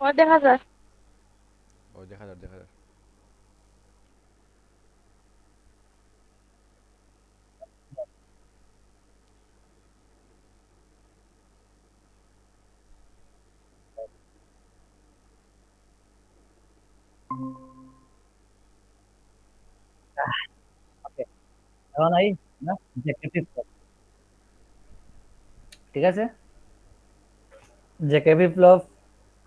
ওই দেখা যায়। ও দেখা যাক দেখা যাক। ওকে, এখন আই না জেকে ফ্লিপ ফ্লপ। ঠিক আছে, জেকে ফ্লিপ ফ্লপ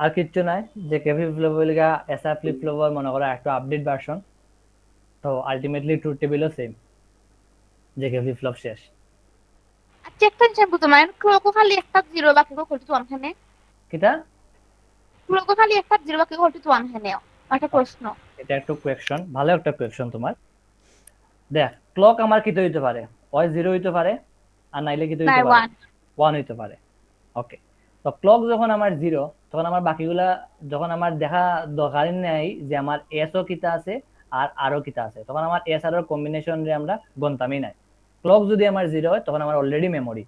আর কিচ্ছু নাই। জেকে ফ্লিপ ফ্লপ হইল গা এসআর ফ্লিপ ফ্লপের মনে করো একটা আপডেট ভার্সন। তো আলটিমেটলি ট্রুথ টেবিলও সেম, জেকে ফ্লিপ ফ্লপ শেষ। আচ্ছা, একটা জিনিস আমি বুঝতে মানে ক্লকও খালি একটা জিরো বাকি করতে ওয়ান খানে। কিটা? ক্লকও খালি একটা জিরো বাকি করতে ওয়ান খানে। একটা প্রশ্ন। এটা একটা কোয়েকশন, ভালো একটা কোয়েকশন তোমার। দেখ, ক্লক আমার কিতে হইতে পারে, হয় জিরো হইতে পারে, আর নাইলে কিতে নাই হইতে পারে, ওয়ান। ওয়ান হইতে পারে। ওকে, তো ক্লক যখন আমার জিরো, তখন আমার বাকিগুলা যখন আমার দেখা দরকারই নাই যে আমার এস ও কিতা আছে আর আরও কিতা আছে, তখন আমার এস আর কম্বিনেশন রে আমরা গন্তামই নাই। ক্লক যদি আমার জিরো হয় তখন আমার অলরেডি মেমোরি।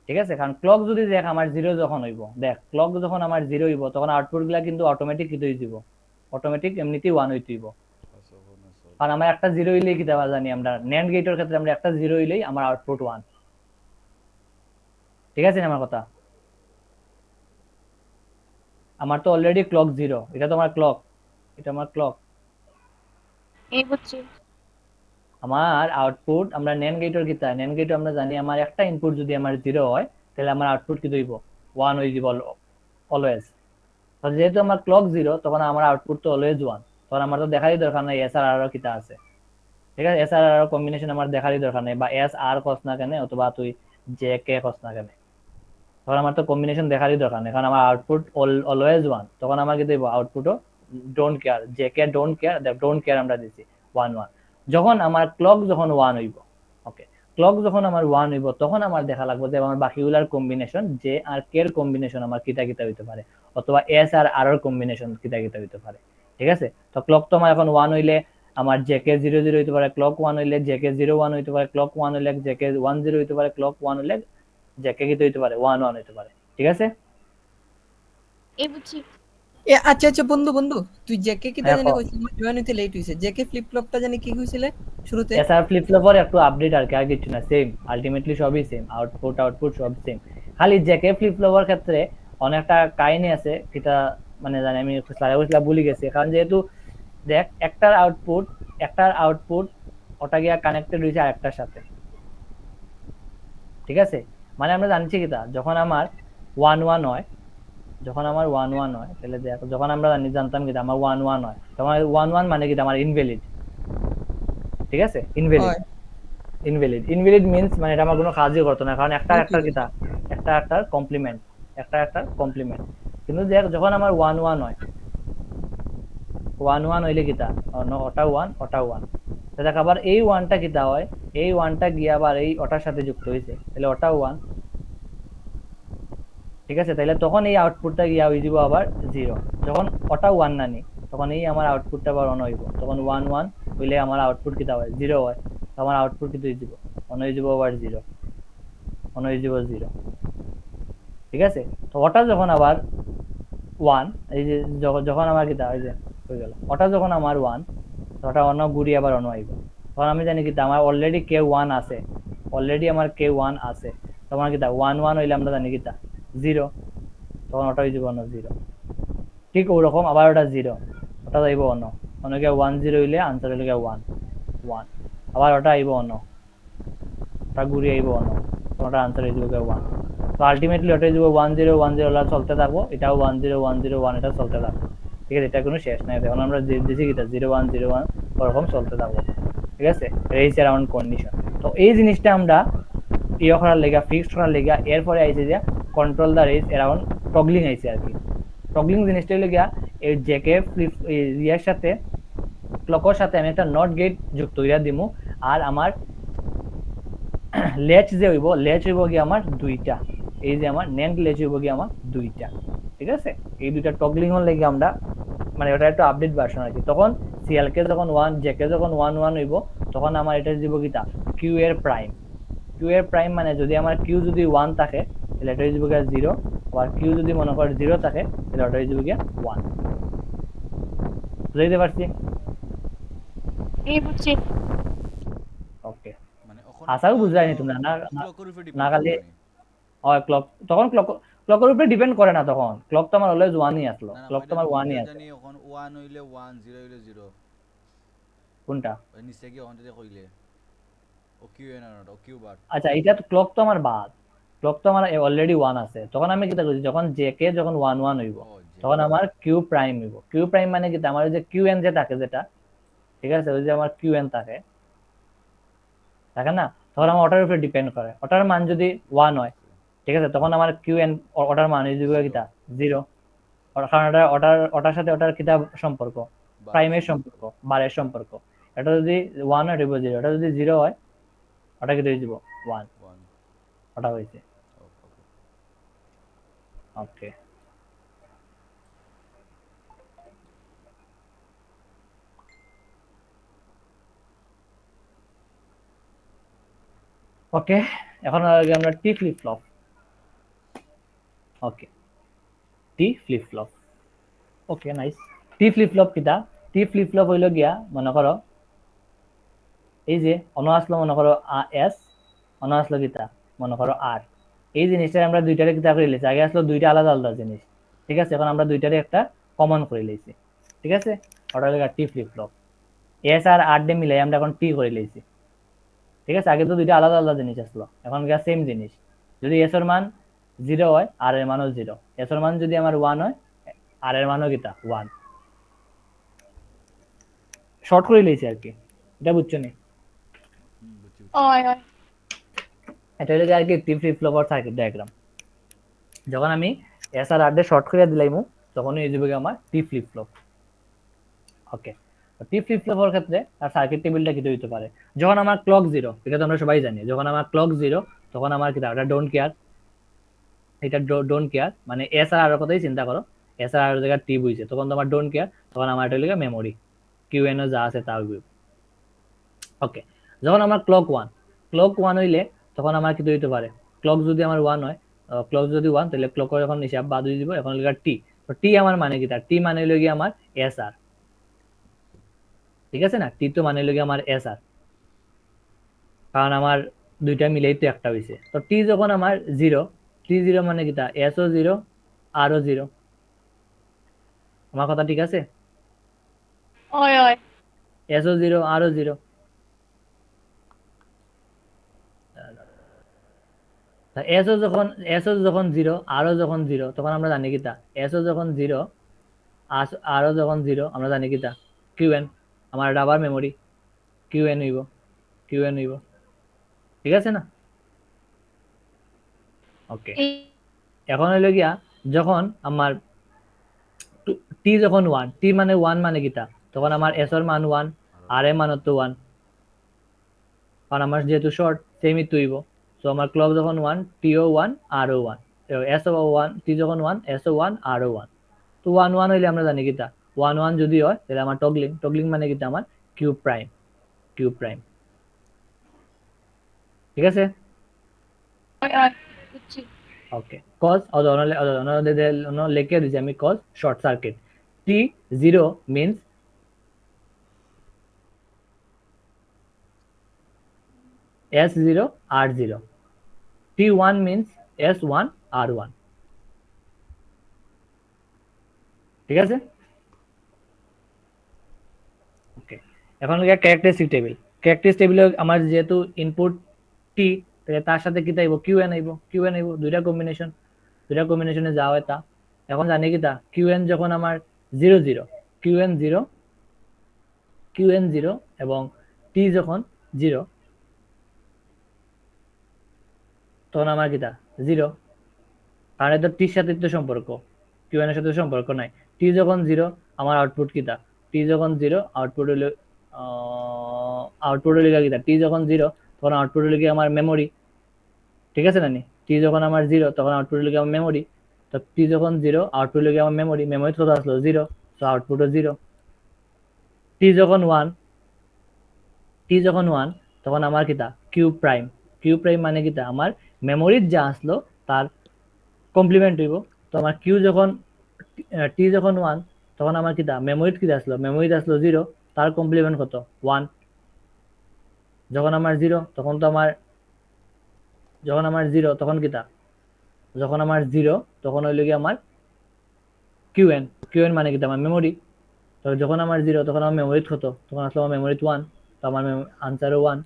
ঠিক আছে, কারণ ক্লক যদি দেখ আমার জিরো যখন হইব, দেখ ক্লক যখন আমার জিরো হইব তখন আউটপুট গুলা কিন্তু অটোমেটিক কিতে হইব, অটোমেটিক এমনিতেই ওয়ান হইতে হইব। কারণ আমার একটা জিরো হইলেই কি দেওয়া জানি আমরা ন্যান্ড গেটের ক্ষেত্রে আমরা একটা জিরো হইলেই আমার আউটপুট ওয়ান। ঠিক আছে আমার কথা? আমার তো অলরেডি ক্লক জিরো, এটা তো আমার ক্লক, এটা আমার ক্লক। এই বুঝছি। আমার আউটপুট আমরা ন্যান্ড গেটের কিতা, ন্যান্ড গেট আমরা জানি আমার একটা ইনপুট যদি আমার জিরো হয় তাহলে আমার আউটপুট কি হইব, ওয়ান হয়ে যাব অলওয়েজ। যেহেতু আমার ক্লক জিরো তখন আমার আউটপুট তো অলওয়েজ ওয়ান, তখন আমার তো দেখারই দরকার নাই এস আর আর কিতা আছে। ঠিক আছে, এস আর আর কম্বিনেশন আমার দেখারই দরকার নেই, বা এস আর কস না কেন অথবা তুই জে কে কস না কেন, তখন আমার তো কম্বিনেশন দেখারই দরকার নেই, কারণ আমার আউটপুট অলওয়েজ ওয়ান। তখন আমার কি দেবো আউটপুটও don't care, J K don't care, don't care আমরা দিছি ওয়ান ওয়ান। যখন আমার ক্লক যখন ওয়ান হইব, ওকে, ক্লক যখন আমার ওয়ান হইব তখন আমার দেখা লাগবে যে আমার বাকিগুলার কম্বিনেশন জে আর কে এর কম্বিনেশন আমার কিতা কিতা হইতে পারে, অথবা এস আর আর এর কম্বিনেশন কিতা কিতা হইতে পারে। ঠিক আছে, তো ক্লক তো আমার এখন ওয়ান হইলে আমার জে কে জিরো জিরো হইতে পারে, ক্লক ওয়ান হইলে জে কে জিরো ওয়ান হইতে পারে, ক্লক ওয়ান হইলে জে কে ওয়ান জিরো হইতে পারে, ক্লক ওয়ান হইলে জেকে কি হইতে পারে ওয়ান ওয়ান হইতে পারে। ঠিক আছে, এই বুঝছি। আচ্ছা আচ্ছা বন্ধু বন্ধু, তুই জেকে কিটা হ্যাঁ জানি কইছিস জয়েন হইতে লেট হইছে, জেকে ফ্লিপ ফ্লপটা জানি কি কইছিলে শুরুতে? এসআর ফ্লিপ ফ্লপের একটু আপডেট আর কি, আর কিছু না, সেম আলটিমেটলি সবই সেম, আউটপুট সব সেম। খালি জেকে ফ্লিপ ফ্লপের ক্ষেত্রে অনেকটা কাহিনী আছে যেটা মানে জানি আমি স্লাইডে বসলা ভুলে গেছি, কারণ যেহেতু দেখ একটার আউটপুট ওটা গিয়া কানেক্টেড হয়েছে আরেকটার সাথে। ঠিক আছে, মানে আমরা জানছি কিটা যখন আমার ওয়ান ওয়ান হয়, যখন আমার ওয়ান ওয়ান হয় তাহলে দেখ, যখন আমরা জানতাম কি আমার ওয়ান ওয়ান হয় তখন ওয়ান ওয়ান মানে কি আমার ইনভ্যালিড। ঠিক আছে, ইনভ্যালিড, হয় ইনভ্যালিড মিন্স মানে এটা আমার কোনো কাজই করতো না, কারণ একটা ওকে একটা কিটা একটা একটার কমপ্লিমেন্ট, একটা একটার কমপ্লিমেন্ট। কিন্তু দেখ যখন আমার ওয়ান ওয়ান হয়, ওয়ান ওয়ান হইলে কিটা ওটা ওয়ান ওটা ওয়ান, দেখ আবার এই ওয়ানটা কিটা হয়, এই ওয়ানটা গিয়ে আবার এই ওটার সাথে যুক্ত হয়েছে তাহলে ওটা ওয়ান। ঠিক আছে, তাহলে তখন এই আউটপুটটা গিয়া হয়ে যাব আবার জিরো। যখন ওটা ওয়ান না নি তখন এই আমার আউটপুটটা আবার অন হইব, তখন ওয়ান ওয়ান হইলে আমার আউটপুট কিটা হয় জিরো হয়, তো আমার আউটপুট কিন্তু হয়ে যাব অন হয়ে যাব আবার জিরো, অন হয়ে যাব জিরো। ঠিক আছে, তো ওটা যখন আবার ওয়ান, এই যে যখন আমার কিটা ওই যে হয়ে গেল ওটা যখন আমার ওয়ান, ওটা অন্য ঘুরি আবার অন হইব, তখন আমি জানি কিটা আমার অলরেডি কে ওয়ান আছে, অলরেডি আমার কে ওয়ান আছে, তখন কিটা ওয়ান ওয়ান হইলে আমরা জানি কিটা জিরো, তখন ওটা হয়ে যাব অন্য জিরো। ঠিক ওরকম আবার ওটা জিরো, ওটা যাইব অন্য, অনেকে ওয়ান জিরো হইলে আনসার হইলে ওয়ান ওয়ান, আবার ওটা আইব অন্য, ওটা ঘুরে আইব অন্য, তখন ওটা আনসার হয়ে যাবে ওয়ান। তো আলটিমেটলি ওটা যাব ওয়ান জিরো ওয়ান জিরো চলতে থাকবো, এটাও one zero one zero one এটা চলতে থাকবো। ঠিক আছে, এটা কোনো শেষ নাই, এখন আমরা দিছি কিটা জিরো ওয়ান ওরকম চলতে থাকবো। ঠিক আছে, রেস অ্যারাউন্ড কন্ডিশন। তো এই জিনিসটা আমরা ইয়ে করার লেগা, ফিক্সড করার লেগা এরপরে আইছে যে control the race around toggling আইছে আর কি। টগলিং জিনিসটা হলো গিয়া এই জেকে ফ্লিপ ইয়ার সাথে ক্লকের সাথে আমি একটা নট গেট যুক্ত হইয়া দিমু, আর আমার লেচ যে হইব, লেচ হইব গিয়ে আমার দুইটা, এই যে আমার নেন্ড লেচ হইব গিয়ে আমার দুইটা। ঠিক আছে, এই দুইটা টগলিং হল লেগে আমরা মানে ওটা একটা আপডেট ভার্সন আর কি। তখন সিএলকে যখন ওয়ান, জেকে যখন ওয়ান ওয়ান হইব তখন আমার এটা দিব কিটা কিউ এর প্রাইম। কিউ এর প্রাইম মানে যদি আমার কিউ যদি ওয়ান থাকে তাহলে এটা হয়ে যাবে গিয়া 0, আবার কিউ যদি মনে করে 0 থাকে তাহলে ওটা হয়ে যাবে গিয়া 1। বুঝাইতে পারছি? এই বুঝছি। ওকে, মানে আশাও বুঝাইনি তোমরা না ক্লকের উপরে না ডিপেন্ড খালি করে মানে। হয় ক্লক, তখন ক্লকের উপরে ডিপেন্ড করে না, তখন ক্লক তো আমার অলওয়েজ 1ই আসলো, না না ক্লক তো ওইটা আমার আমি 1ই কিয় আছে। জানি এখন 1 হইলে 1 0 হইলে 0 কোনটা? ওই নিচে গিয়ে ওখান থেকে কইলে ও কিউ এন আর ও কিউ বার। আচ্ছা, এটা তো ক্লক তো আমার বাদ, ক্লক তো আমার অলরেডি 1 আছে, তখন আমি কিটা করছি, যখন জে কে যখন 1 1 হইব ও যে তখন আমার কিউ প্রাইম হইব। কিউ প্রাইম মানে কি, আমার ওই যে কিউ এন যে থাকে যেটা, ঠিক আছে, ওই যে আমার কিউ এন থাকে থাকে না, তখন আমার ওটার উপরে ডিপেন্ড করে। ওটার মান যদি 1 হয়, ঠিক আছে, তখন আমার কিউ এন ওটার মান হয়ে যাবে কিটা 0, কারণ ওটার সাথে ওটার কিটা সম্পর্ক, বার প্রাইমের সম্পর্ক, বারের সম্পর্ক। এটা যদি 1 হয় এটা 0, এটা যদি 0 হয় ওটা কি হয়ে যাব 1, 1। ওটা হয়েছে। ওকে ওকে, ওকে, এখন আগে আমরা টি ফ্লিপ ফ্লপ। ওকে, টি ফ্লিপ ফ্লপ, ওকে নাইস। টি ফ্লিপ ফ্লপ কিটা? টি ফ্লিপ ফ্লপ হইল গিয়া, মনে করো এই যে অন আসলো, মনে করো এস, অন আসলো কিটা মনে করো আর, এই জিনিসটা আমরা দুইটারে কিতা করে লিখছি, আগে আসলো দুইটা আলাদা আলাদা জিনিস, ঠিক আছে, এখন আমরা দুইটারে একটা কমন করে লিখছি, ঠিক আছে, ওটা হলো টি ফ্লিপ ফ্লপ। এস আর আর ডে মিলাই আমরা এখন টি করে লিখছি, ঠিক আছে, আগে তো দুইটা আলাদা আলাদা জিনিস আসলো, এখন গিয়া সেম জিনিস। যদি এস এর মান 0 হয় আর এর মানও 0, এস এর মান যদি আমার 1 হয় আর এর মানও কিটা 1, শর্ট করে লিখছি আর কি, এটা বুঝছো নি? বুঝছি ওই ওই এটা হলো আর কি টি ফ্লিপ ফ্লপ সার্কিট ডায়াগ্রাম। যখন আমি এস আর আর ডে শর্ট করে দিলাইমু তখনই এই যাবে আমার টি ফ্লিপ ফ্লপ। ওকে, টি ফ্লিপ ফ্লপের ক্ষেত্রে আর সার্কিট টেবিলটা কি হইতে পারে, যখন আমার ক্লক 0, এটা তো আমরা সবাই জানি, যখন আমার ক্লক 0 তখন আমার কি এটা ডোন্ট কেয়ার, এটা ডোন্ট কেয়ার মানে এস আর আর কথাই চিন্তা করো, এস আর আর জায়গা টি বুঝছে, তখন তোমার ডোন্ট কেয়ার, তখন আমার এটা হলো মেমোরি, কিউ এন যা আছে তা হইবে। ওকে, যখন আমার ক্লক 1 হইলে তখন আমার কি হইতে পারে, ক্লক যদি আমার 1 হয়, ক্লক যদি 1 তাহলে ক্লকের এখন হিসাব বাদ হয়ে দিব, এখন লিখা টি, তো টি আমার মানে কি, তার টি মানে হইলো গিয়ে আমার এস আর, ঠিক আছে না, টি তো মানে হইলো গিয়ে আমার এস আর, কারণ আমার দুইটা মিলেই তো একটা হইছে। তো টি যখন আমার 0, টি 0 মানে কি, তা এস ও 0 আর ও 0, আমার কথা ঠিক আছে, ওই ওই এস ও 0 আর ও 0, এসও যখন 0 আরও যখন 0 তখন আমরা জানি কি তা, এসও যখন 0 আরও যখন 0 আমরা জানি কি তা কিউ এন, আমার এটা আবার মেমোরি, কিউ এন হইব, কিউ এন হইব, ঠিক আছে না? ওকে, এই এখন হইলো গিয়া যখন আমার টি যখন 1, টি মানে 1 মানে কি তা, তখন আমার এস এর মান 1 আর এর মান তো 1, কারণ আমার যেহেতু শর্ট সেমই তো হইব। সো আমার ক্লক যখন 1 টিও 1 আর ও 1, এস ও 1, টি যখন 1 এস ও 1 আর ও 1, তো 1 1 হইলে আমরা জানি কিটা 1 1 যদি হয় তাহলে আমার টগলিং, টগলিং মানে কিটা আমার কিউ প্রাইম, কিউ প্রাইম, ঠিক আছে? ওই ওই বুঝছি। ওকে, কজ লিখে দিছি আমি, কজ শর্ট সার্কিট, টি 0 মিন্স এস 0 আর 0, টি 1 মিন্স এস 1 আর 1, ঠিক আছে? ওকে, এখন ক্যারেক্টারিস্টিক টেবিল, ক্যারেক্টারিস্টিক টেবিলে আমার যেহেতু ইনপুট টি, তাহলে তার সাথে কি আইব, কিউ এন আইব, কিউ এন আইব, দুইটা কম্বিনেশনে যা হয় তা। এখন জানি কি তা কিউ এন যখন আমার 0 0, কিউ এন 0, কিউ এন 0 এবং টি যখন 0 তখন আমার কি তা 0, কারণ এটা টির সাথে তো সম্পর্ক, কিউ এন এর সাথে সম্পর্ক নাই। টি যখন 0 আমার আউটপুট কিতা, টি যখন 0 আউটপুট হলো কিতা, টি যখন 0 তখন আউটপুট হলো কি আমার মেমোরি, ঠিক আছে না নি, টি যখন আমার 0 তখন আউটপুট হলো কি আমার মেমোরি, তো টি যখন 0 আউটপুট হলো কি আমার মেমোরি, মেমোরি কত আসলো 0, তো আউটপুটও 0। টি যখন 1, টি যখন 1 তখন আমার কিতা কিউ প্রাইম, কিউ প্রাইম মানে কিতা আমার মেমোরির যা আসলো তার কমপ্লিমেন্ট হইব। তো আমার কিউ যখন টি যখন 1 তখন আমার কিটা মেমোরিত কিটা আসলো, মেমোরিত আসলো 0, তার কমপ্লিমেন্ট কত 1। যখন আমার 0 তখন তো আমার যখন আমার 0 তখন কিটা যখন আমার 0 তখন হইল কি আমার কিউএন, কিউএন মানে কিটা আমার মেমোরি। তো যখন আমার 0 তখন আমার মেমোরিত কত, তখন আসলো আমার মেমোরিত 1, তো আমার আনসারও 1।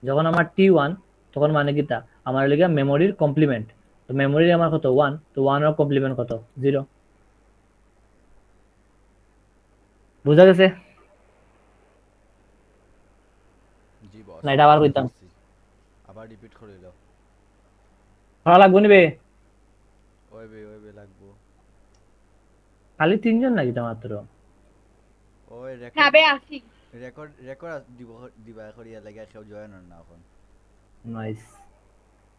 যখন আমার T1 তখন মানে কিটা আমার হইল কি মেমোরির কমপ্লিমেন্ট, তো মেমোরির আমার কত 1, তো 1 এর কমপ্লিমেন্ট কত 0। বুঝা গেছে জি বস, না? এটা আবার কইতাম আবার রিপিট করে দাও। ভালো লাগবো নিবে? ওইবে লাগবো। খালি 3 জন নাকি তা মাত্র? ওই না বে আসি রেকর্ড দিবা করিয়া লাগে কেউ জয়েন হন না এখন। নাইস,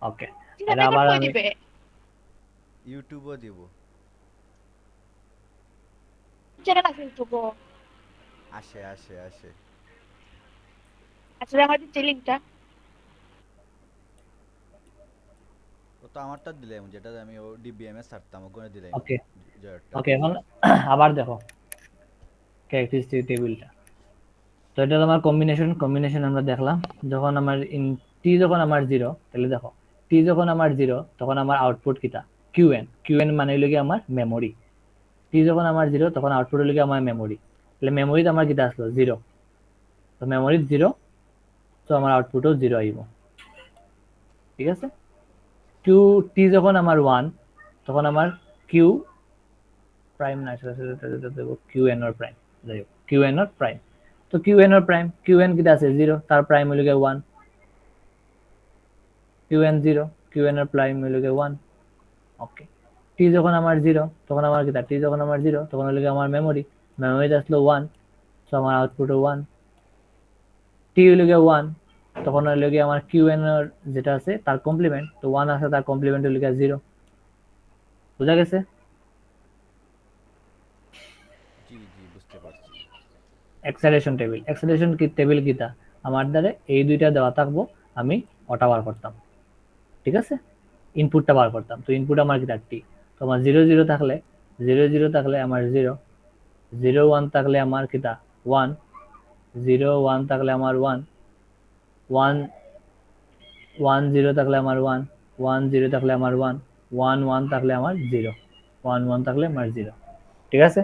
ওকে। চিন্তা এটা আবার কই আমি দিবে ইউটিউবও দিব। চ্যানেল আছে ইউটিউব আসে আসে আসে। আচ্ছা আমার যে লিংকটা ও তো আমারটা দিলাম, যেটা আমি ও ডিবিএমএস ছাড়তাম ওখানে দিলাম ওকে জয়েরটা। ওকে। এখন আবার দেখো ক্যারেক্টারিস্টিক টেবিলটা। তো এটা তোমার কম্বিনেশন আমরা দেখলাম। যখন আমার টি যখন আমার 0, তাহলে দেখো টি যখন আমার 0 তখন আমার আউটপুট কিটা কিউএন, কিউএন মানে হইল কি আমার মেমোরি। টি যখন আমার 0 তখন আউটপুট হইল কি আমার মেমোরি, তাহলে মেমোরিতে আমার কিটা আসলো 0, তো মেমোরিত 0, তো আমার আউটপুটও 0 আইব। ঠিক আছে। কিউ টি যখন আমার 1 তখন আমার কিউ প্রাইম না, সেটা দেব কিউ এন অর প্রাইম, যাই হোক কিউ এন অর প্রাইম। তো Q N or prime, Q N কিটা আছে 0, তার প্রাইম হইল গিয়ে 1, কিউ এন 0, কিউ এন এর প্রাইম হইল গিয়ে 1। ওকে। টি যখন আমার 0 তখন আমার কিটা টি যখন আমার 0 তখন হইল গিয়ে আমার মেমোরি, মেমোরিতে আসলো 1, তো আমার আউটপুটও 1। টি হইল গিয়ে 1 তখন হইল গিয়ে আমার কিউ এন এর যেটা আছে তার কমপ্লিমেন্ট, তো 1 আছে, তার কমপ্লিমেন্ট হইল গিয়ে 0। বুঝা গেছে? জি জি বুঝতে পারছি। এক্সেলেশন টেবিল, এক্সেলেশন কি টেবিল কিটা আমার দ্বারা এই দুইটা দেওয়া থাকবো, আমি ওটা বার করতাম। ঠিক আছে, ইনপুটটা বার করতাম। তো ইনপুট আমার কিটা টি, তো আমার 0 0 থাকলে 0 0 থাকলে আমার 0, 0 1 থাকলে আমার কিটা 1, 0 1 থাকলে আমার 1, 1 1 0 থাকলে আমার 1, 1 0 থাকলে আমার 1, 1 1 থাকলে আমার 0, 1 1 থাকলে আমার 0। ঠিক আছে।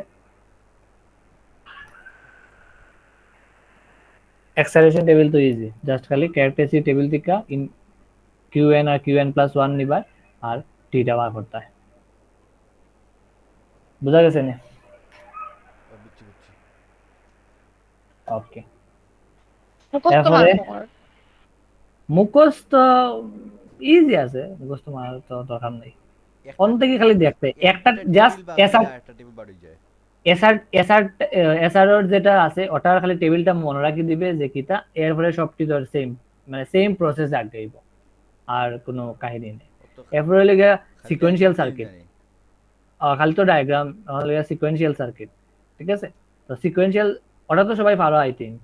এক্সেলেশন টেবিল তো ইজি, জাস্ট খালি ক্যারেক্টারিস্টিক টেবিল থেকে কিউএন আর কিউএন প্লাস 1 নিবার আর টিটা বার করতে হয়। বুঝা গেছে না? বুঝছি বুঝছি। ওকে। মুখস্থ এরপরে মার মুখস্থ ইজি আছে, মুখস্থ মারার তো দরকার নেই। অন থেকে খালি দেখতে একটা জাস্ট টেবিল বার এসআর হইলে একটা টেবিল বার হয়ে যায়। এসআর এসআর এসআর যেটা আছে ওটার খালি টেবিলটা মনে রাখি দিবে যে কিটা, এরপরে সবটি ধর সেম, মানে সেম প্রসেস আগাইব, আর কোনো কাহিনী নেই। ও তো এরপরে হলে গিয়া খালি সিকোয়েন্সিয়াল ডায়াগ্রাম সার্কিট, জানি। খালি তো ডায়াগ্রাম, হলে সিকোয়েন্সিয়াল সার্কিট। ঠিক আছে। তো সিকোয়েন্সিয়াল ওটা তো সবাই পারো আই থিঙ্ক।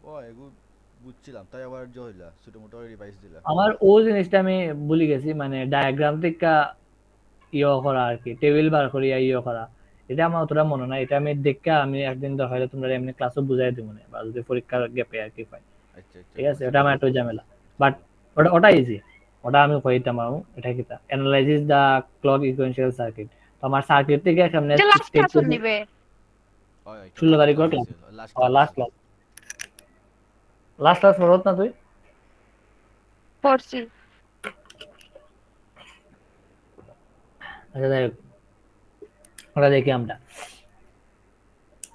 ও এগু বুঝছিলাম, তাই আবার হইলা ছোট মোটো রিভাইজ দিলা। আমার ও জিনিসটা আমি ভুলে গেছি, মানে ডায়াগ্রাম থেকে ইয়ে করা আর কি, টেবিল বার করিয়া ইয়ে করা, এটা আমার অতটা মনে নাই। এটা আমি দেখে আমি একদিন দেখাইলে তোমরা এমনি ক্লাসও বুঝাই দিব না, বা যদি পরীক্ষার গ্যাপে আর কি পাই। আচ্ছা আচ্ছা ঠিক আছে, বুঝছি। ওটা আমার একটু ঝামেলা, বাট ওটা ইজি, ওটা আমি কইতাম। আর এটা কিতা অ্যানালাইসিস দা ক্লক ইকুয়েন্সিয়াল সার্কিট। তো আমার সার্কিট থেকে সামনে এটা লাস্ট স্টেট ক্লাস নিবে 16 তারিখ class, last last class, last class পড়ত না তুই? পড়ছি আচ্ছা যাই হোক, ওটা দেখি আমরা।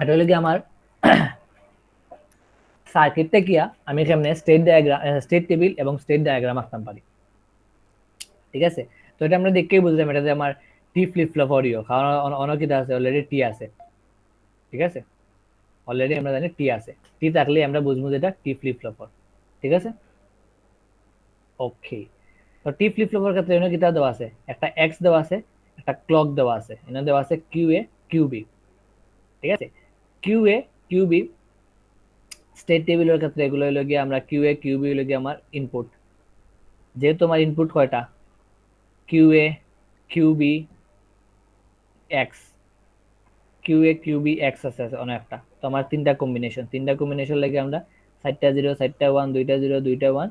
এটা হলো কি আমার সার্কিট থেকে আমি কেমনে স্টেট ডায়াগ্রাম, স্টেট টেবিল এবং স্টেট ডায়াগ্রাম আঁকতাম পারি। ঠিক আছে। তো এটা আমরা দেখেই বুঝলাম এটা যে আমার টি ফ্লিপ ফ্লপ অডিও, কারণ অনেক কিছু আছে, অলরেডি টি আছে। ঠিক আছে, অলরেডি আমরা জানি টি আছে, টি থাকলে আমরা বুঝবো যে এটা টি ফ্লিপ ফ্লপ। ঠিক আছে। ওকে। তো টি ফ্লিপ ফ্লপের ক্ষেত্রে এখানে কিতা দেওয়া আছে, একটা এক্স দেওয়া আছে, একটা ক্লক দেওয়া আছে, এখানে দেওয়া আছে কিউ এ কিউ বি। ঠিক আছে। Q A Q B state টেবিলের ক্ষেত্রে এগুলো হলো গিয়ে আমরা কিউ এ কিউ বি হলো গিয়ে আমার ইনপুট। যেহেতু আমার ইনপুট কয়টা, Q A, Q B, x, Q A, Q B, x আছে অনেকটা। তো আমার তিনটা কম্বিনেশন লাগে আমরা 4টা 0 4টা 1 2টা 0 2টা 1,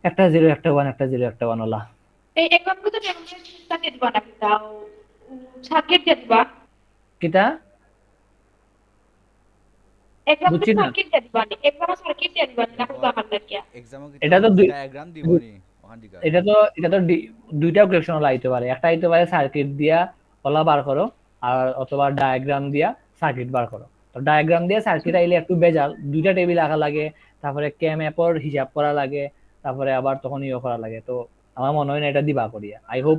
একটা 0 একটা 1 একটা 0 একটা 1 ওলা। এই একবার তো টেম্পলেটটা দিবা না দাও সার্কিট দিবা কিটা একবার তো বুঝছি না। সার্কিট দিবা না একবার সার্কিট দিবা না তো আমার লাগিয়া এক্সামও কি এটা তো ডায়াগ্রাম দিবনি ওখান দিকা। এটা তো দুইটা অপারেশন আইতে পারে, একটা আইতে পারে সার্কিট দিয়া ওলা বার করো, আর অথবা ডায়াগ্রাম দিয়া সার্কিট বার করো। তো ডায়াগ্রাম দিয়ে সার্কিট আইলে একটু বেজাল, দুইটা টেবিল আঁকা লাগে, তারপরে ক্যাম অ্যাপর হিসাব করা লাগে, তারপরে আবার তখন ইয়ে করা লাগে। তো আমার মনে হয় না এটা দিবা করিয়া, আই হোপ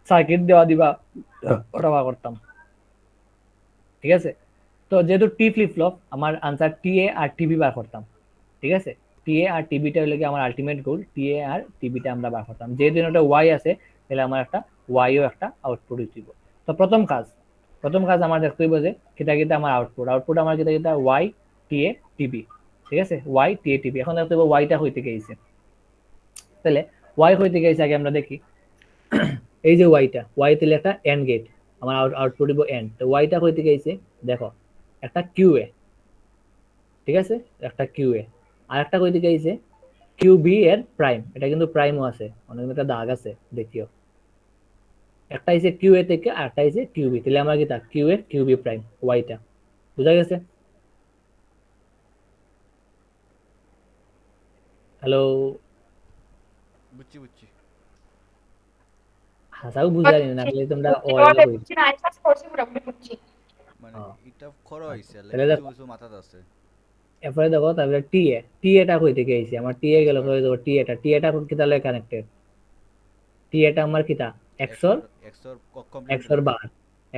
সার্কিট দেওয়া দিবা, ওটা বার করতাম। ঠিক আছে, তো যেহেতু টি ফ্লিপ ফ্লপ, আমার আনসার টি এ আর টিবি বার করতাম। ঠিক আছে, টি এ আর টিবিটা হলে কি আমার আলটিমেট গোল, টি এ আর টিবিটা আমরা বার করতাম। যেহেতু ওটা ওয়াই আছে, তাহলে আমার একটা ওয়াইও একটা আউটপুট দিব। তো প্রথম কাজ আমার দেখতে হইব যে কিতা কিতা আমার আউটপুট আমার কিতা কিতা ওয়াই টি এ টিবি। ঠিক আছে, ওয়াই টি এ টিবি। এখন দেখতে হইব ওয়াইটা হইতে গেছে, তাহলে ওয়াই হইতে গেছে আগে আমরা দেখি। এই যে ওয়াই তাহলে একটা এন্ড গেট, আমার আউটপুট দিব এন্ড। তো ওয়াইটা হইতে গেছে, দেখো একটা কিউ এ, ঠিক আছে, একটা কিউ এ, আর একটা কই দিকে আইছে কিউ বি এর প্রাইম। এটা কিন্তু প্রাইমও আছে, অনেক একটা দাগ আছে দেখিও। একটা আইছে কিউ এ থেকে আর একটা আইছে কিউ বি, তাহলে আমরা কি তা Q A Q B prime ওয়াইটা। বুঝা গেছে? হ্যালো, বুঝছি বুঝছি। হাসাও বুঝানি না, তাহলে তোমরা ওয়াইলে ওটা কই। বুঝছি না আইসাস করছি পুরো বুঝছি মানে হ্যাঁ, এটা খরচ হইছে লাইক তাহলে কিছু দেখো কিছু মাথাত আছে। এরপরে দেখো, তারপরে টি এটা কই থেকে আইছে, আমার টি এ গেল কই দেখো, টি এটা কিতা লাগে কানেক্টেড, টি এটা আমার কিতা এক্সর, এক্সর এক্সর কমপ্লিমেন্ট। বার,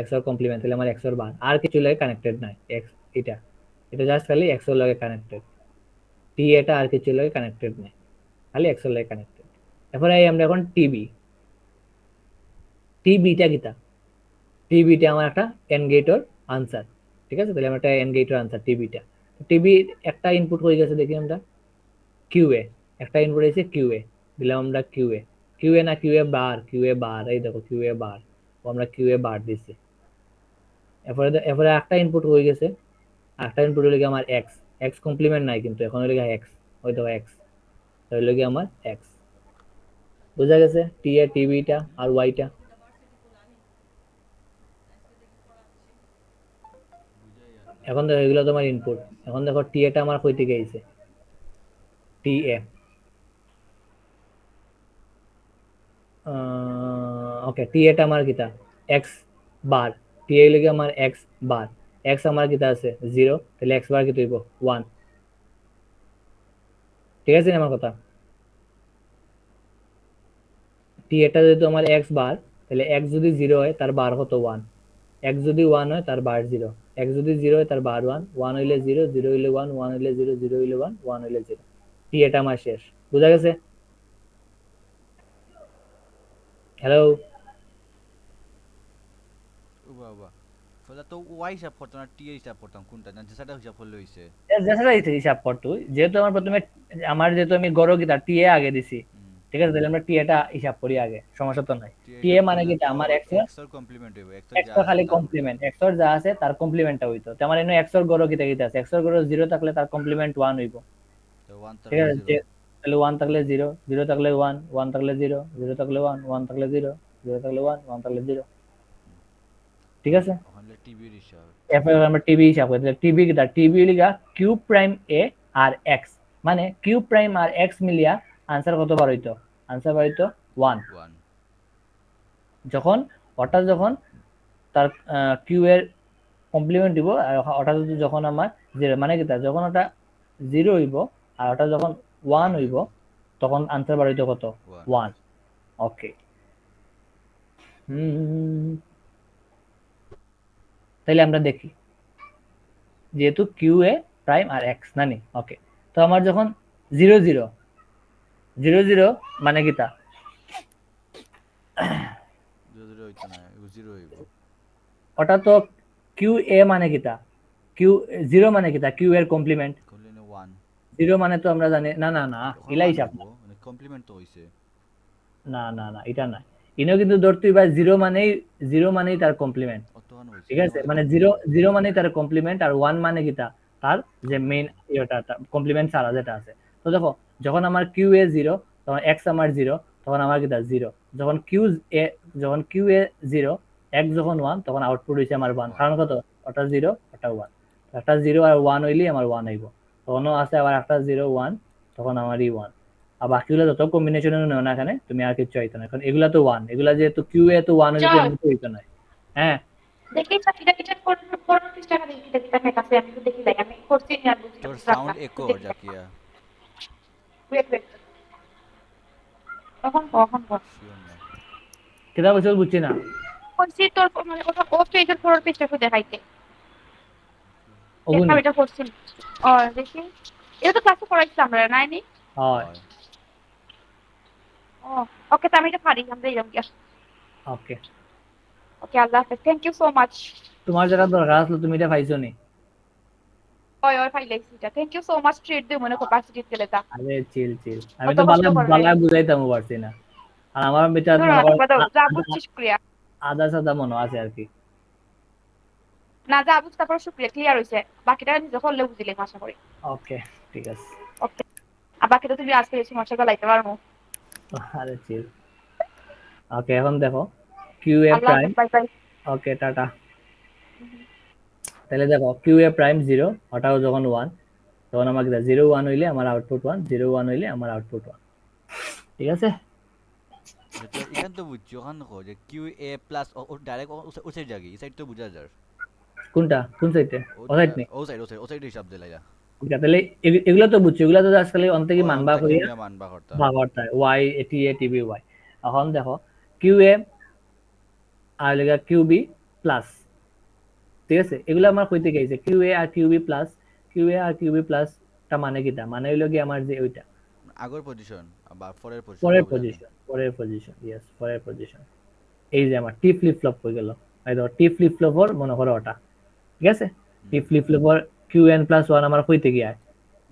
এক্সর কমপ্লিমেন্ট, তাহলে আমার এক্সর বার আর কিছু লাগে কানেক্টেড নাই। এক্স এটা, এটা জাস্ট খালি এক্সর লাগে কানেক্টেড, টি এটা আর কিছু লাগে কানেক্টেড নাই, খালি এক্সর লাগে কানেক্টেড। এরপরে আমরা এখন টিবিটা কিতা, টিবিটা আমার একটা এন্ড গেটর আনসার। ঠিক আছে, তাহলে আমার একটা এন্ড গেটর আনসার টিবিটা। টিবি একটা ইনপুট হয়ে গেছে, দেখি আমরা কিউএ, একটা ইনপুট হয়েছে কিউএ, দিলাম আমরা কিউএ না কিউএ বার, এই দেখো কিউএ বার, ও আমরা কিউএ বার দিছি। এরপরে এরপরে একটা ইনপুট হয়ে গেছে, একটা ইনপুট হলে কি আমার এক্স, এক্স কমপ্লিমেন্ট নাই কিন্তু, এখন হলে এক্স, ওই দেখো এক্স, হইলো কি আমার এক্স। বুঝা গেছে টি এ টিবিটা আর ওয়াইটা? এখন দেখো এগুলো তোমার ইনপুট। এখন দেখো টি এটা আমার কই থেকে আইছে, টি এ, ওকে, টি এটা আমার কিতা এক্স বার, টি এ লাগে আমার এক্স বার, এক্স আমার কিতা আছে 0, তাহলে এক্স বার কি হইব 1। ঠিক আছে না আমার কথা? টি এটা যেহেতু আমার এক্স বার, তাহলে এক্স যদি 0 হয় তার বার কত 1, এক্স যদি 1 হয় তার বার 0, এক্স যদি 0 হয় তার বার 1, 1 হইলে 0, 0 হইলে 1, 1 হইলে 0, 0 হইলে 1, 1 হইলে 0। টি এটা আমার শেষ। বুঝা গেছে? হ্যালো, ও বাবা, ফলে তো ওয়াই হিসাব করতাম না টি হিসাব করতাম, কোনটা না যেটা হিসাব করলে হইছে। হিসাব কর তুই, যেহেতু আমার প্রথমে আমার যেহেতু আমি গড় গিতা টি এ আগে দিছি, ঠিক আছে, তাহলে আমরা টি এটা হিসাব করি আগে, সমস্যা তো নাই। টি টি এ হিসাব মানে করলে কি তো আমার এক্স এক্সর কমপ্লিমেন্ট হইব, এক্সর যা এক্সর আছে খালি তার উল্টা। কমপ্লিমেন্ট, এক্সর যা আছে তার কমপ্লিমেন্টটা হইতো। তো আমার এনে এক্সর গড় গিতা গিতা আছে, এক্সর গড় 0 থাকলে তার কমপ্লিমেন্ট 1 হইব। তো 1 ঠিক থাকলে আছে, 0। তাহলে 1 থাকলে 0, 0 থাকলে 1, 1 থাকলে 0, 0 থাকলে 1, 1 থাকলে 0, 0 থাকলে 1, 1 থাকলে 0। ঠিক আছে, ওখানে টিভির হিসাব। এরপর আমরা টিবি হিসাব করি। টিবি কিটা, টিবি লিগা কিউ প্রাইম এ আর এক্স, মানে কিউ প্রাইম আর এক্স মিলিয়া আনসার কত বার হইতো, আনসার বার হইতো 1। 1 যখন ওটা যখন তার কিউ এর কমপ্লিমেন্ট দিব, আর ওটা যদি যখন আমার 0 মানে কি, যখন ওটা 0 হইব আর ওটা যখন 1 হইব, তখন আনসার বার হইতো কত 1। ওকে, তাইলে আমরা দেখি, যেহেতু কিউ এ প্রাইম আর এক্স নানি, ওকে, তো আমার যখন 0 0 0 0 মানে কিতা, 0 হইতো না, 0 হইব। ওটা তো কিউ এ মানে কিতা, কিউ 0 মানে কিতা কিউ এর কমপ্লিমেন্ট, করলে 1 0 মানে তো আমরা জানি না না না, ওখানে ইলা 1 হিসাব হইব, না, মানে কমপ্লিমেন্ট তো হইছে না না না এটা না, ইনো কিন্তু ধর তুই ভাই জিরো মানেই তার কমপ্লিমেন্ট, অতখান হইছে ঠিক আছে, মানে জিরো জিরো মানেই তার কমপ্লিমেন্ট, আর ওয়ান মানে কিটা তার যে মেইন ইয়েটা কমপ্লিমেন্ট ছাড়া যেটা আছে। তো দেখো যখন আমার কিউ এ জিরো, তখন এক্স আমার জিরো, তখন আমার কিটা জিরো। যখন কিউ এ জিরো, এক্স যখন ওয়ান, তখন আউটপুট হইছে আমার ওয়ান, কারণ কত, ওটা জিরো ওটা ওয়ান, একটা জিরো আর ওয়ান হইলেই আমার ওয়ান হইব। তখনও আছে আবার একটা জিরো ওয়ান, তখন আমারই ওয়ান। আর বাকিগুলো যত কম্বিনেশনে নেও না এখানে, তুমি আর কিছু হইতো না, কারণ এগুলা তো ওয়ান, এগুলা যেহেতু কিউ এ তো ওয়ান হইতো, চল এমনি তো হইতো না। হ্যাঁ, দেখি এটা কোন পৃষ্ঠাটা দেখি দেখি দেখা কাছে আমি তো দেখি দেখ আমি করছি না বুঝছি তোর সাউন্ড একো হর জাকিয়া ওয়েট ওয়েট কখন শিওর না কেটা বছর বুঝছি না। করছি তোর মানে ওটা ও পেজের পরের পৃষ্ঠা একটু দেখাইতে ওগুনি আমি এটা করছি ও দেখি এটা তো ক্লাসে পড়াইছি আমরা নাইনি হয়। হয় ও ওকে তো আমি এটা পারি আমরা এরকম কি ওকে, ওকে আল্লাহ হাফেজ থ্যাংক ইউ সো মাচ তোমার যেটা দরকার আসলো তুমি এটা পাইছো নি। ওই ওই ফাইলাইছি এটা thank you so much treat দিও মনে ক্যাপাসিটি দিলে তা আরে চিল চিল, আমি অত তো কষ্ট করবে বালা বুঝাইতাম পারছি না, আর আমার বিচার ধরো মনে করো আবার দাও যা বুঝছি শুক্রিয়া আদা সাদা মনে আছে আর কি। না যা বুঝছি তারপর শুক্রিয়া ক্লিয়ার হইছে বাকিটা নিজে করলে বুঝিলে আশা করি ওকে ঠিক আছে। ওকে আর বাকিটা তুমি আজকে এসে মাসে গলাইতে পারবো আরে চিল। ওকে এখন দেখো কিউ এ আল্লাহ প্রাইম, হাফেজ বাই বাই ওকে টাটা। তাহলে দেখো কিউ এ প্রাইম জিরো, ওটাও যখন ওয়ান, তখন আমার জিরো ওয়ান হইলে আমার আউটপুট ওয়ান, জিরো ওয়ান হইলে আমার আউটপুট ওয়ান, ঠিক আছে। তো এখান তো বুঝছি ওখান দেখো যে কিউ এ প্লাস ও ডাইরেক্ট ও সাইড জাগি এই সাইড তো বুঝা যায় কোনটা কোন সাইডে, ও সাইড নেই। ও সাইড হিসাব দিলাই যা ঠিক আছে, তাহলে এগুলো তো বুঝছি, এগুলো তো আজকাল অন থেকে মানবা করি মানবা করতা ভাগরটা ওয়াই এটি এ টিবি ওয়াই। এখন দেখো কিউ এ আর লেগা কিউ বি প্লাস, ঠিক আছে, এগুলো আমার কইতে গেছে কিউ এ আর কিউ বি প্লাস, কিউ এ আর কিউ বি প্লাস টা মানে কিটা, মানে হইলো কি আমার যে ওইটা আগর পজিশন বা পরের পজিশন ইয়েস পরের পজিশন। এই যে আমার টি ফ্লিপ ফ্লপ হয়ে গেল, এই ধর টি ফ্লিপ ফ্লপর মনে করো ওটা, ঠিক আছে, টি ফ্লিপ ফ্লপর কিউ এন প্লাস ওয়ান আমার কইতে কি আয়,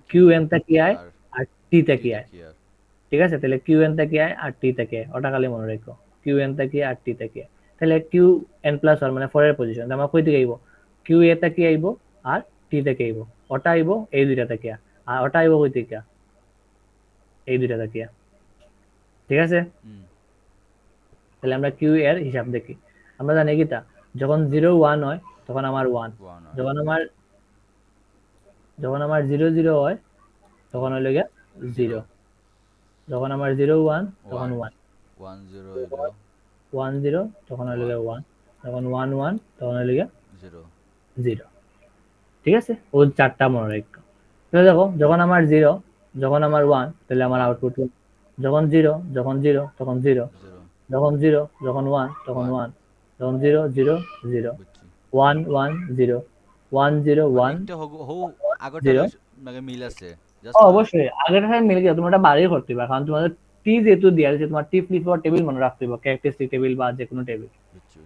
কিউ এন তা কি আয় আর টি তা কি আয়, ঠিক আছে, তাহলে কিউ এন তা কি আয় আর টি তা কি আয়, ওটা খালি মনে রাখো, কিউ এন তা কি আর টি তা কি আয়। তাহলে কিউ এন প্লাস ওয়ান মানে ফরের পজিশন, আমার কই থেকে আইব, কিউ এ তা কি আইব আর টি থেকে আইব, ওটা আইব এই দুইটা থেকে, আর ওটা আইব কই থেকে, এই দুইটা থেকে, ঠিক আছে। তাহলে আমরা কিউ এর হিসাব দেখি, আমরা জানি কি তা যখন জিরো ওয়ান হয় তখন আমার ওয়ান, যখন আমার জিরো জিরো হয় তখন হইল গিয়া জিরো, যখন আমার জিরো ওয়ান তখন ওয়ান, 1 0 তখন হইল গিয়া ওয়ান, যখন ওয়ান ওয়ান তখন হইল গিয়া জিরো, ঠিক আছে, ও চারটা মনে রাখো। তাহলে দেখো যখন আমার জিরো, যখন আমার ওয়ান, তাহলে আমার আউটপুট যখন জিরো, যখন জিরো তখন জিরো, যখন জিরো, যখন ওয়ান তখন ওয়ান, যখন zero zero zero, one one zero, 1 0 1 zero. মিল আছে অবশ্যই আগের সাথে মিলে গেছে, তোমার ওটা বাড়িয়ে করতে হবে, কারণ তোমাদের টি যেহেতু দেওয়া আছে, তোমার টি ফ্লিপ টেবিল মনে রাখতে হবে, ক্যারেক্টারিস্টিক টেবিল বা যে কোনো টেবিল,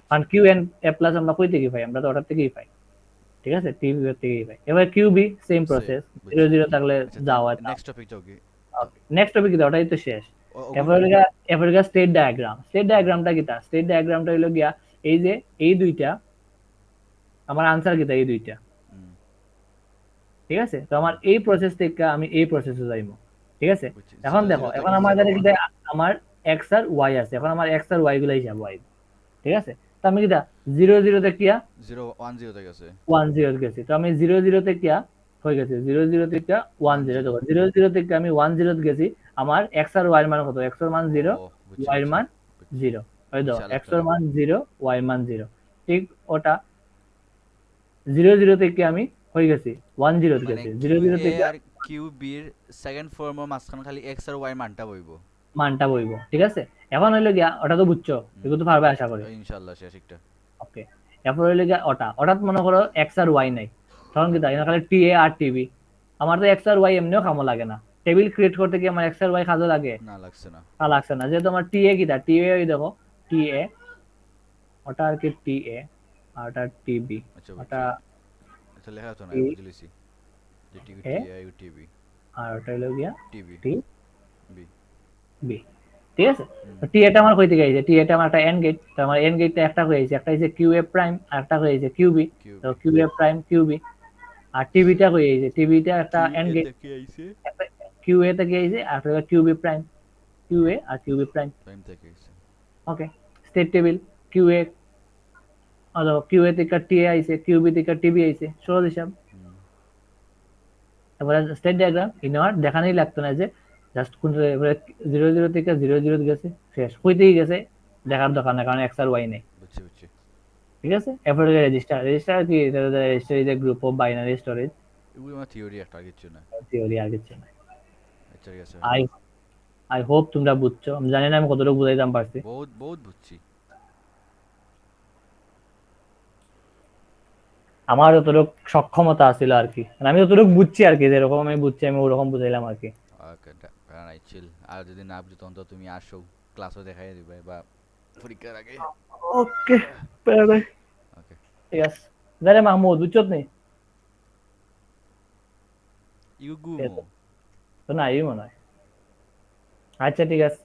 কারণ কিউ এন এ প্লাস আমরা কই থেকে পাই, আমরা তো ওটার থেকেই পাই, ঠিক আছে, টি থেকেই পাই। এবার কিউ বি সেম প্রসেস, 0 0 থাকলে যাওয়া। নেক্সট টপিক যাও কি নেক্সট টপিক কি, ওটাই তো শেষ। এরপর স্টেট ডায়াগ্রামটা কিটা, স্টেট ডায়াগ্রামটা হইলো গিয়া এই যে এই দুইটা আমার আনসার কিটা, এই দুইটা, ঠিক আছে, তো আমার এই প্রসেস থেকে আমি এই প্রসেসে যাইবো, ঠিক আছে। এখন দেখো এখন আমার কাছে কিটা আমার এক্স আর ওয়াই আছে, এখন আমার এক্স আর ওয়াই গুলা হিসাব ওয়াই, ঠিক আছে, তো আমি কিটা 0 0 তে কিয়া 0 1 0 তে গেছে 1 0 গেছি, তো আমি 0 0 তে কিয়া হয়ে গেছে 0 0 থেকে 1 0, দেখো 0 0 থেকে আমি 1 0 গেছি, আমার এক্স আর ওয়াই এর মান কত, এক্স এর মান 0 ওয়াই এর মান 0, ওই দাও এক্স এর মান 0 ওয়াই এর মান 0, ঠিক ওটা 0 0 থেকে আমি হয়ে গেছি 1 0 গেছি, 0 0 থেকে আর কিউ বি এর সেকেন্ড ফর্ম এর মাঝখানে খালি এক্স আর ওয়াই মানটা বইবো, ঠিক আছে। এখন হইলো গিয়া ওটা তো বুঝছো, এগুলো তো পারবে আশা করি, ইনশাআল্লাহ শেষ একটা ওকে। এরপর হইলো গিয়া ওটা মনে করো এক্স আর ওয়াই নাই, তখন কি তাই না, খালি টি এ আর টিবি, আমার তো এক্স আর ওয়াই এমনিও কামো লাগে না, টেবিল ক্রিয়েট করতে কি আমার এক্স আর ওয়াই কাজে লাগে না, লাগছে না, লাগছে না, যেহেতু আমার টি এ কিটা, টি এ ওই দেখো টি এ, ওটা আর কি টি এ আর ওটা টিবি, ওটা আচ্ছা লেখা তো না, বুঝলিছি যে টি টি আই টিবি আর ওটা হলো গিয়া টিবি টি বি বি, ঠিক আছে? হুম। তো টি এটা আমার কই থেকে আইছে, টি এটা আমার একটা এন্ড গেট, তো আমার এন্ড গেটটা একটা হয়ে গেছে, একটা হইছে কিউ এ প্রাইম আর একটা হয়ে গেছে কিউ বি, কিউ তো বি কিউ এ প্রাইম কিউ বি। আর টিভিটা হয়ে গেছে, টিভিটা একটা কিউ এন্ড এ গেট, থেকে আইছে একটা কিউ এ থেকে আইছে আর একটা কিউ বি প্রাইম, কিউ এ আর কিউ বি প্রাইম। প্রাইম থেকে আইছে ওকে, স্টেট টেবিল কিউ এ, অথবা কিউ এ থেকে টি এ আইছে, কিউ বি থেকে টিবি আইছে, সহজ হিসাব। হুম তারপরে স্টেট ডায়াগ্রাম ইনওয়ার দেখানোই লাগতো না, যে জাস্ট কোন জিরো জিরো থেকে জিরো জিরো গেছে, শেষ হইতেই গেছে, দেখার দরকার না, কারণ এক্স আর ওয়াই নেই। বুঝছি বুঝছি ঠিক আছে, এরপরে রেজিস্টার, রেজিস্টার কি, register is a group of binary storage এগুলো আমার থিওরি একটা আর কিছু না থিওরি, আর কিছু না। আচ্ছা ঠিক আছে আই আই হোপ তোমরা বুঝছো, আমি জানি না আমি কতটুকু বুঝাইতাম পারছি। বহুত বহুত বুঝছি আমার যতটুকু সক্ষমতা ছিল আর কি, মানে আমি যতটুকু বুঝছি আর কি, যেরকম আমি বুঝছি আমি ওরকম বুঝাইলাম আর কি। ওকে প্যারা নাই চিল আর যদি না বুঝো তখন তো তুমি আসো ক্লাসও দেখাই দিবে বা পরীক্ষার আগে ওকে, ওকে ঠিক আছে, জানে মাহমুদ বুঝছো নি? ইউ গু তো না, এই মনে হয়। আচ্ছা ঠিক আছে।